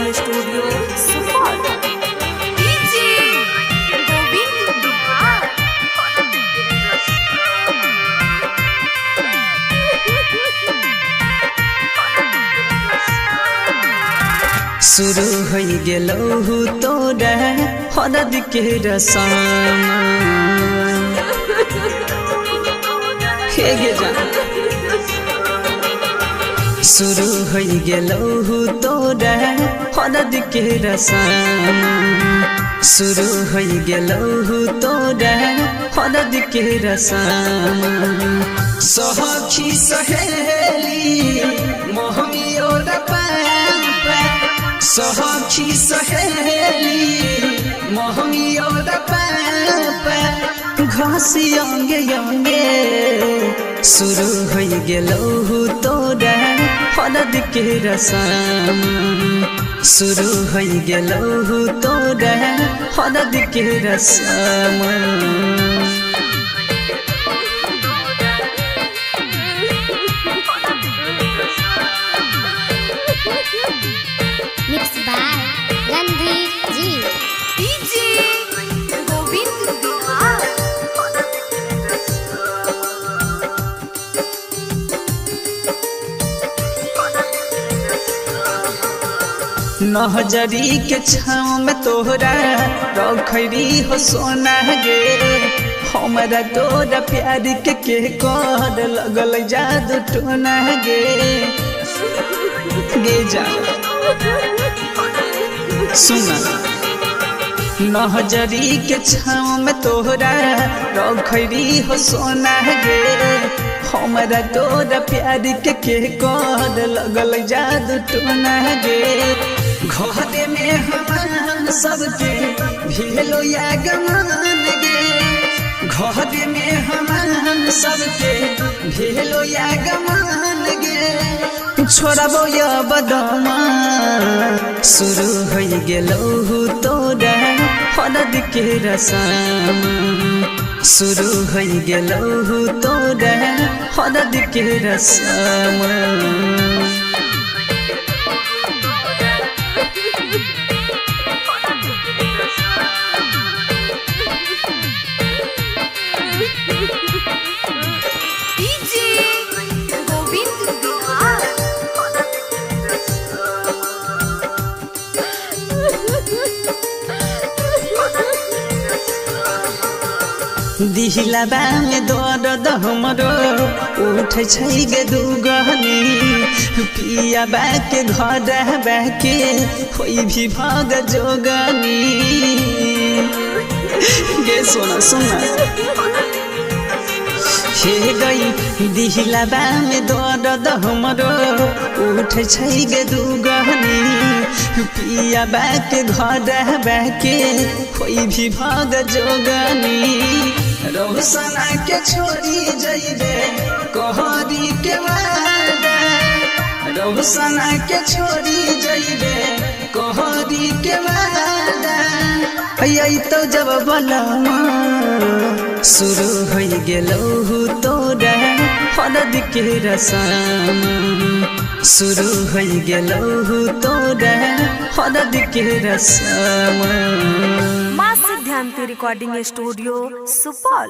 Recording studio Supaul. DJ Govind Bihar. शुरू हो गेलहु तोरा हरद के रसम हे गे जान शुरू हो गेलहु तोरा हरद के रसम शुरू हो गेलहु तोरा हरद के रसम सखी सहेली मोहमियो सखी सहेली मोहमियो घासी अंगे अंगे शुरू हो गेलहु तोरा हरद के रसम शुरू हो गेलहु तोरा हरद के रसम। Mixed by Ranveer Ji. DJ Govind Bihar. नहजरी के छाँव में तोहरा रखरी हो सोना गे हमारा तोरा प्यार के कर लगल जादू टोना गे गे जा सुना नहजरी के छाँव में तोहरा रखरी हो सोना गे हमारा तोरा प्यार के कर लगल जादू टोना गे घरे में हमान सबके भेलो या गमान गे घरे में हमान सबके भेलो या गमान गे छोड़बो या बदमा शुरू हो गेलहु तोरा हरद के रसम शुरू हो गेलहु तोरा हरद के रसम। डीजे गोविंद बिहार। दिहलाबा में दर्द हमरो उठ छै गे दुगनी पियाबा के घर बाके कोई भी भाग जोगनी गे सोना सुना हे गई दिहलाबा में दर्द हमरो उठ छै गे दुगनी पियाबा के घर बाके कोई भी भाग जोगनी रोशना के छोड़ी जइबे कहरी के वादा रोशना के छोड़ी जइबे कहरी के वादा आई तो जब बलमा शुरू हो गेलहु तोरा हरद के रसम शुरू हो गेलहु तोरा हरद के रसम। माँ सिद्धांत रिकॉर्डिंग स्टूडियो सुपौल।